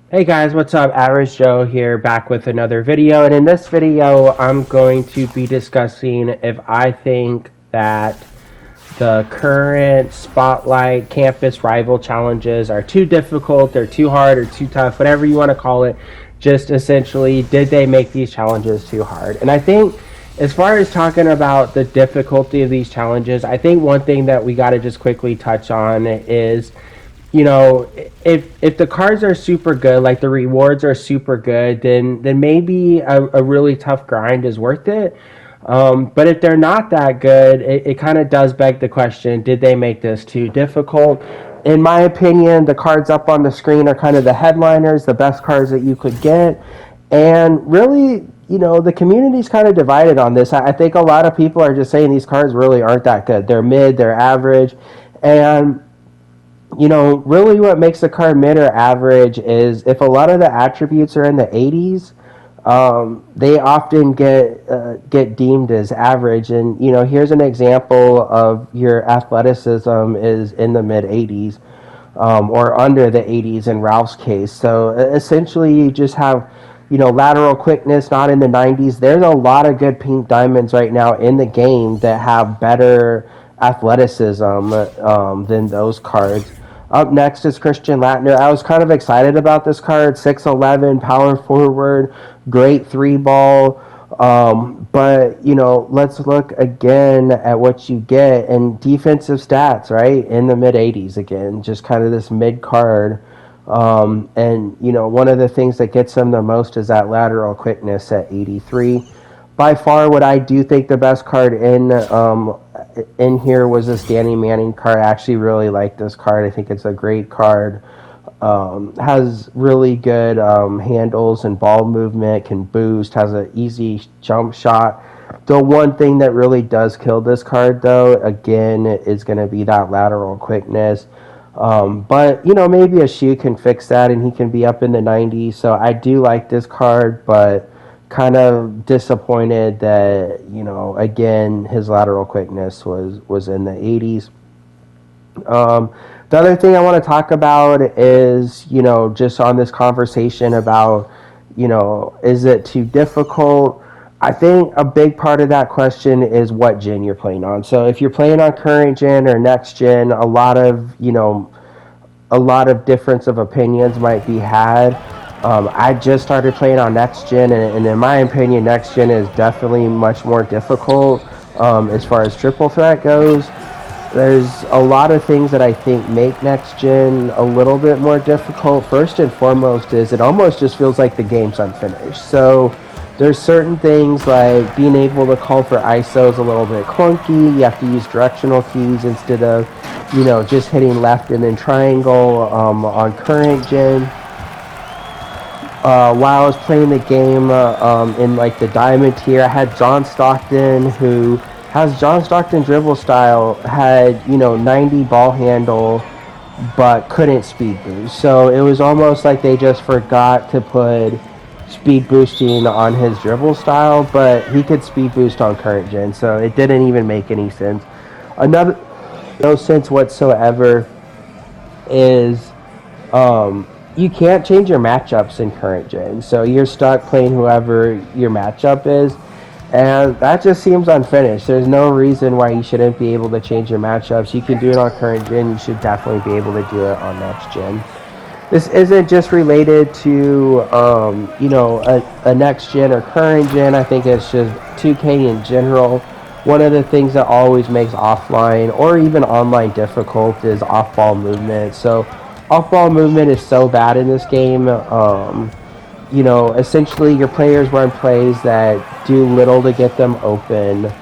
Hey guys, what's up? Average Joe here, back with another video. And in this video, I'm going to be discussing if I think that the current Spotlight Campus Rival challenges are too difficult, they're too hard, or too tough, whatever you want to call it. Just essentially, did they make these challenges too hard? And I think, as far as talking about the difficulty of these challenges, I think one thing that we got to just quickly touch on is, if the cards are super good, like the rewards are super good, then maybe a really tough grind is worth it. But if they're not that good, it kind of does beg the question: did they make this too difficult? In my opinion, the cards up on the screen are kind of the headliners, the best cards that you could get, and really, the community's kind of divided on this. I think a lot of people are just saying these cards really aren't that good. They're mid, they're average, and really what makes a card mid or average is if a lot of the attributes are in the 80s, they often get deemed as average. And here's an example of your athleticism is in the mid 80s, or under the 80s in Ralph's case. So essentially, you just have lateral quickness not in the 90s. There's a lot of good pink diamonds right now in the game that have better athleticism than those cards. Up next is Christian Laettner. I was kind of excited about this card. 6'11", power forward, great three ball. But let's look again at what you get and defensive stats, right? In the mid 80s again, just kind of this mid card. And one of the things that gets him the most is that lateral quickness at 83. By far, what I do think the best card in here was this Danny Manning card. I actually really like this card. I think it's a great card. Has really good handles and ball movement, can boost, has an easy jump shot. The one thing that really does kill this card, though, again, is going to be that lateral quickness. But maybe a shoe can fix that, and he can be up in the 90s. So I do like this card, but kind of disappointed that again his lateral quickness was in the 80s. The other thing I want to talk about is just on this conversation about is it too difficult. I think a big part of that question is what gen you're playing on. So if you're playing on current gen or next gen, a lot of difference of opinions might be had. I just started playing on next gen, and in my opinion, next gen is definitely much more difficult as far as triple threat goes. There's a lot of things that I think make next gen a little bit more difficult. First and foremost is it almost just feels like the game's unfinished. So there's certain things like being able to call for ISO is a little bit clunky. You have to use directional keys instead of just hitting left and then triangle on current gen. While I was playing the game in like the diamond tier, I had John Stockton, who has John Stockton dribble style, had 90 ball handle, but couldn't speed boost. So it was almost like they just forgot to put speed boosting on his dribble style, but he could speed boost on current gen, so it didn't even make any sense. Another no sense whatsoever is you can't change your matchups in current gen, so you're stuck playing whoever your matchup is, and that just seems unfinished. There's no reason why you shouldn't be able to change your matchups. You can do it on current gen, you should definitely be able to do it on next gen. This isn't just related to a next gen or current gen. I think it's just 2K in general. One of the things that always makes offline or even online difficult is off-ball movement. So off-ball movement is so bad in this game. Essentially your players run plays that do little to get them open.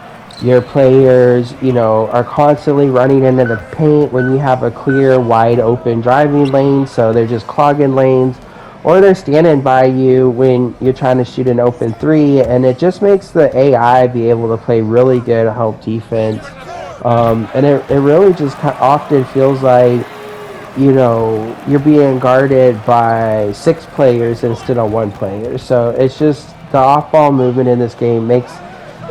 Your players, are constantly running into the paint when you have a clear, wide open driving lane, so they're just clogging lanes, or they're standing by you when you're trying to shoot an open three, and it just makes the AI be able to play really good help defense. And it really just often feels like you're being guarded by 6 players instead of 1 player. So it's just the off-ball movement in this game makes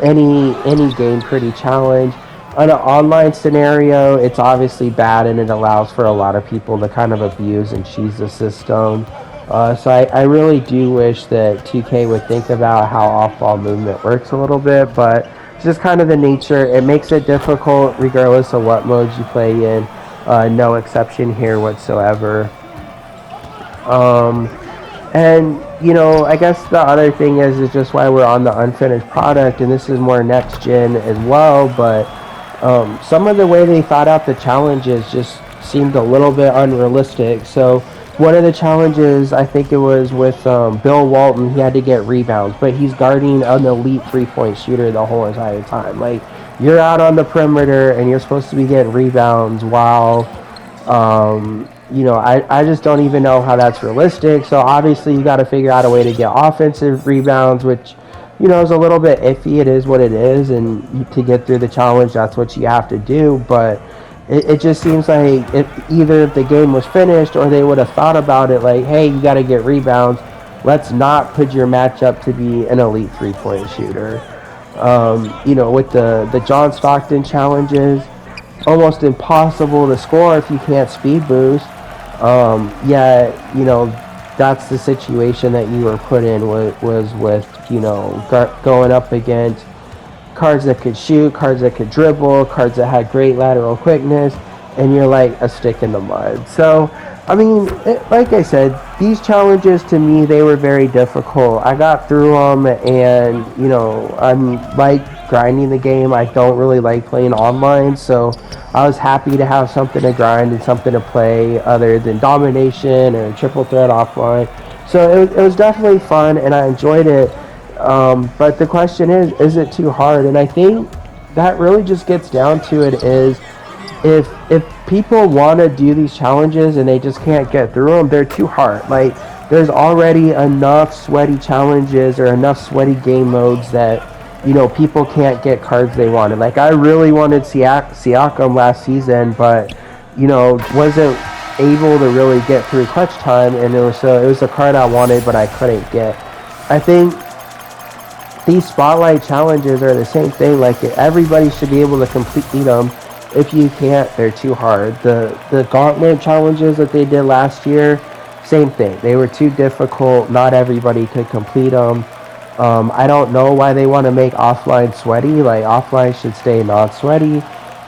any game pretty challenged. On an online scenario, it's obviously bad, and it allows for a lot of people to kind of abuse and cheese the system. So I really do wish that 2K would think about how off-ball movement works a little bit, but it's just kind of the nature. It makes it difficult regardless of what modes you play in. No exception here whatsoever. Um, and I guess the other thing is just why we're on the unfinished product, and this is more next gen as well. But some of the way they thought out the challenges just seemed a little bit unrealistic. So one of the challenges, I think it was with Bill Walton, he had to get rebounds, but he's guarding an elite 3-point shooter the whole entire time. Like, you're out on the perimeter and you're supposed to be getting rebounds while I just don't even know how that's realistic. So obviously you got to figure out a way to get offensive rebounds, which is a little bit iffy. It is what it is, and to get through the challenge, that's what you have to do. But it just seems like either if the game was finished or they would have thought about it like, hey, you got to get rebounds. Let's not put your matchup to be an elite 3-point shooter. With the John Stockton challenges, almost impossible to score if you can't speed boost. That's the situation that you were put in was with going up against cards that could shoot, cards that could dribble, cards that had great lateral quickness, and you're like a stick in the mud. So, I mean, like I said, these challenges to me, they were very difficult. I got through them, and I'm like grinding the game. I don't really like playing online, so I was happy to have something to grind and something to play other than domination or triple threat offline. So it was definitely fun, and I enjoyed it. But the question is it too hard? And I think that really just gets down to it is if people want to do these challenges and they just can't get through them, they're too hard. Like, there's already enough sweaty challenges or enough sweaty game modes that people can't get cards they wanted. Like, I really wanted Siakam last season, but wasn't able to really get through clutch time, and it was a card I wanted but I couldn't get. I think these spotlight challenges are the same thing. Like, everybody should be able to complete them. If you can't, they're too hard. The gauntlet challenges that they did last year, same thing. They were too difficult. Not everybody could complete them. I don't know why they want to make offline sweaty. Like, offline should stay non-sweaty.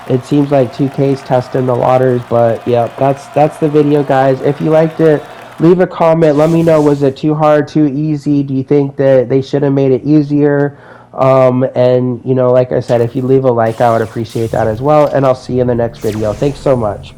It seems like 2K's testing the waters, but yeah, that's the video, guys. If you liked it, leave a comment. Let me know, was it too hard, too easy? Do you think that they should have made it easier? And like I said, if you leave a like, I would appreciate that as well. And I'll see you in the next video. Thanks so much.